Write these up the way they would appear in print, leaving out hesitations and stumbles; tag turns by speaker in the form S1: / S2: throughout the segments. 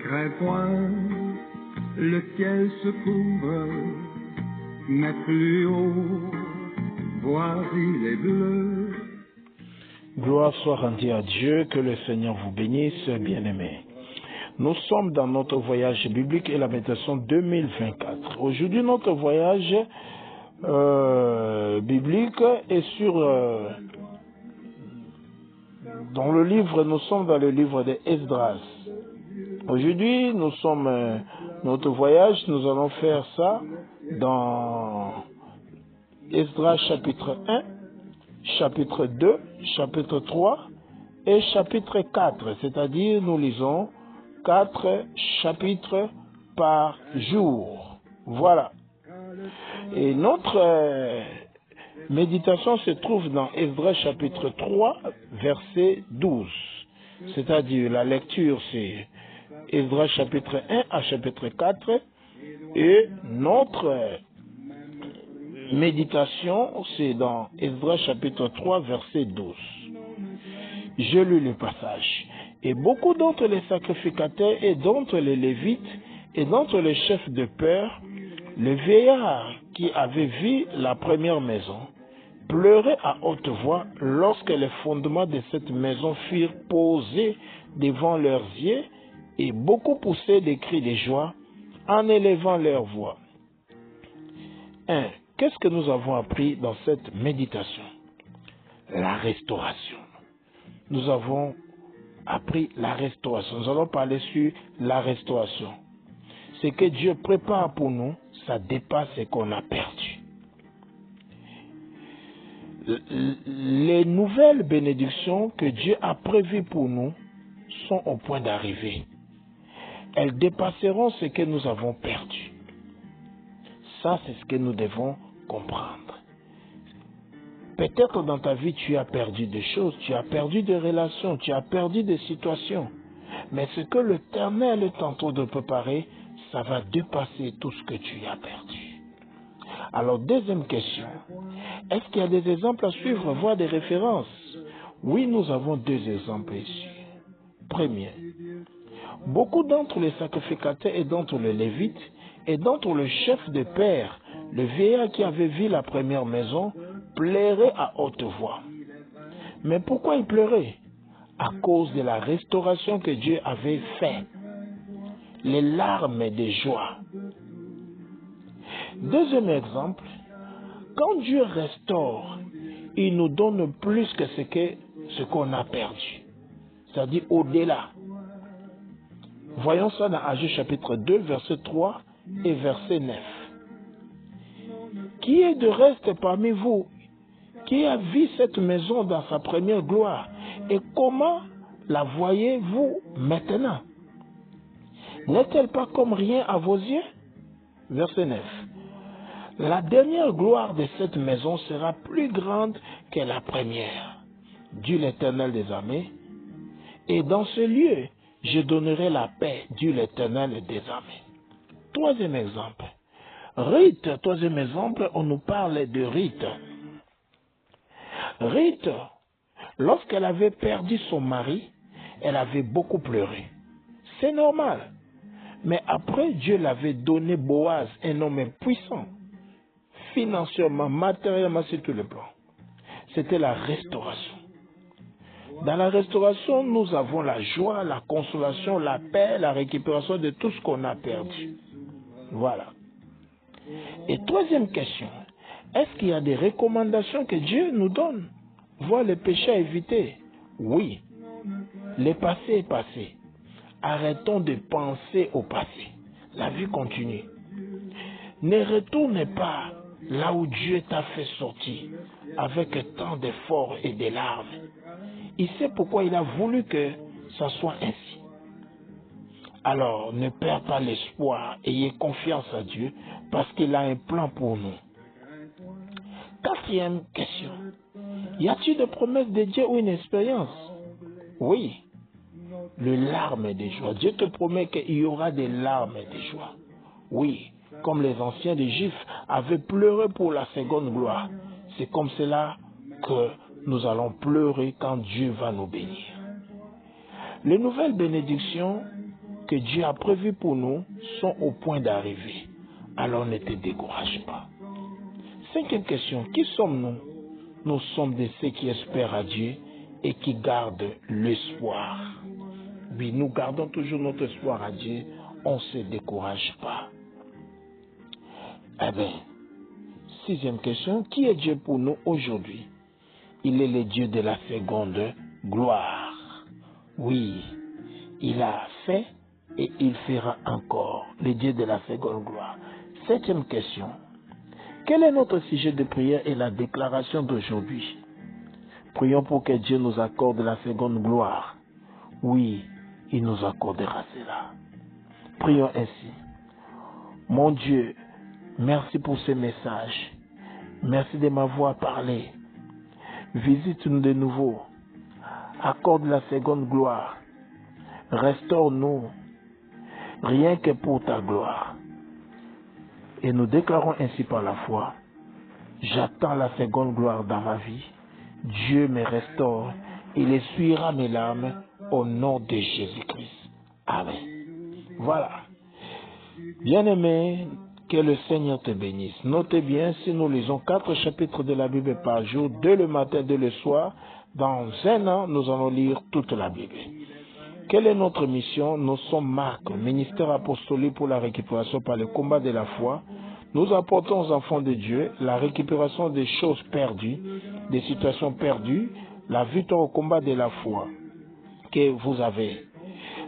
S1: crains point, le ciel se couvre, mais plus haut, voici les bleus.
S2: Gloire soit rendue à Dieu, que le Seigneur vous bénisse, bien-aimés. Nous sommes dans notre voyage biblique et la méditation 2024. Aujourd'hui, notre voyage biblique est dans le livre, nous sommes dans le livre de Esdras. Aujourd'hui, notre voyage, nous allons faire ça dans Esdras chapitre 1, chapitre 2, chapitre 3 et chapitre 4. C'est-à-dire, nous lisons 4 chapitres par jour. Voilà. Et notre méditation se trouve dans Esdras chapitre 3, verset 12. C'est-à-dire, la lecture, c'est Esdras chapitre 1 à chapitre 4. Et notre méditation, c'est dans Esdras chapitre 3, verset 12. Je lis le passage. Et beaucoup d'entre les sacrificateurs et d'entre les Lévites et d'entre les chefs de père, le vieillard qui avait vu la première maison, pleurait à haute voix lorsque les fondements de cette maison furent posés devant leurs yeux, et beaucoup poussaient des cris de joie en élevant leur voix. 1. Qu'est-ce que nous avons appris dans cette méditation? La restauration. Nous avons appris la restauration. Nous allons parler sur la restauration. Ce que Dieu prépare pour nous, ça dépasse ce qu'on a perdu. Les nouvelles bénédictions que Dieu a prévues pour nous sont au point d'arriver. Elles dépasseront ce que nous avons perdu. Ça, c'est ce que nous devons comprendre. Peut-être dans ta vie, tu as perdu des choses, tu as perdu des relations, tu as perdu des situations. Mais ce que l'Éternel est en train de préparer, ça va dépasser tout ce que tu as perdu. Alors, deuxième question. Est-ce qu'il y a des exemples à suivre, voire des références? Oui, nous avons 2 exemples ici. Premier. Beaucoup d'entre les sacrificateurs et d'entre les Lévites et d'entre le chef de père, le vieillard qui avait vu la première maison, pleurait à haute voix. Mais pourquoi il pleurait? À cause de la restauration que Dieu avait faite. Les larmes de joie. Deuxième exemple, quand Dieu restaure, il nous donne plus que ce qu'on a perdu. C'est-à-dire au-delà. Voyons ça dans Ageux chapitre 2, verset 3 et verset 9. Qui est de reste parmi vous, qui a vu cette maison dans sa première gloire, et comment la voyez-vous maintenant? N'est-elle pas comme rien à vos yeux? Verset 9. La dernière gloire de cette maison sera plus grande que la première, dit l'Éternel des armées, et dans ce lieu, je donnerai la paix, dit l'Éternel des armées. Troisième exemple. Rite, troisième exemple, on nous parle de Rite. Rite, lorsqu'elle avait perdu son mari, elle avait beaucoup pleuré. C'est normal. Mais après, Dieu l'avait donné Boaz, un homme puissant, financièrement, matériellement, sur tous les plans. C'était la restauration. Dans la restauration, nous avons la joie, la consolation, la paix, la récupération de tout ce qu'on a perdu. Voilà. Et troisième question, est-ce qu'il y a des recommandations que Dieu nous donne? Voir les péchés à éviter? Oui. Le passé est passé. Arrêtons de penser au passé. La vie continue. Ne retourne pas là où Dieu t'a fait sortir avec tant d'efforts et de larmes. Il sait pourquoi il a voulu que ça soit ainsi. Alors, ne perds pas l'espoir, ayez confiance à Dieu, parce qu'il a un plan pour nous. Quatrième question. Y a-t-il des promesses de Dieu ou une expérience? Oui. Les larmes de joie. Dieu te promet qu'il y aura des larmes de joie. Oui. Comme les anciens des Juifs avaient pleuré pour la seconde gloire. C'est comme cela que nous allons pleurer quand Dieu va nous bénir. Les nouvelles bénédictions que Dieu a prévues pour nous sont au point d'arriver. Alors ne te décourage pas. 5e question, qui sommes-nous? Nous sommes de ceux qui espèrent à Dieu et qui gardent l'espoir. Oui, nous gardons toujours notre espoir à Dieu, on ne se décourage pas. Eh bien, 6e question, qui est Dieu pour nous aujourd'hui? Il est le Dieu de la seconde gloire. Oui, il a fait et il fera encore, le Dieu de la seconde gloire. 7e question, quel est notre sujet de prière et la déclaration d'aujourd'hui? Prions pour que Dieu nous accorde la seconde gloire. Oui, il nous accordera cela. Prions ainsi. Mon Dieu, merci pour ce message. Merci de m'avoir parlé. Visite-nous de nouveau. Accorde la seconde gloire. Restaure-nous, rien que pour ta gloire. Et nous déclarons ainsi par la foi. J'attends la seconde gloire dans ma vie. Dieu me restaure. Il essuiera mes larmes au nom de Jésus-Christ. Amen. Voilà. Bien-aimé, que le Seigneur te bénisse. Notez bien, si nous lisons 4 chapitres de la Bible par jour, 2 le matin, 2 le soir, dans un an, nous allons lire toute la Bible. Quelle est notre mission? Nous sommes Marc, ministère apostolique pour la récupération par le combat de la foi. Nous apportons aux enfants de Dieu la récupération des choses perdues, des situations perdues, la victoire au combat de la foi que vous avez,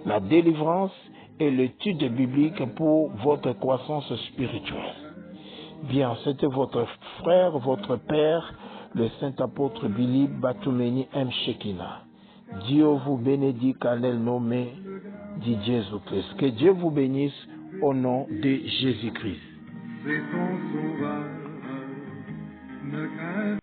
S2: la délivrance et l'étude biblique pour votre croissance spirituelle. Bien, c'était votre frère, votre père, le saint apôtre Billy Batoumeni M. Shekina. Dieu vous bénit, nel nommé de Jésus-Christ. Que Dieu vous bénisse au nom de Jésus-Christ.
S1: C'est ton sauveur.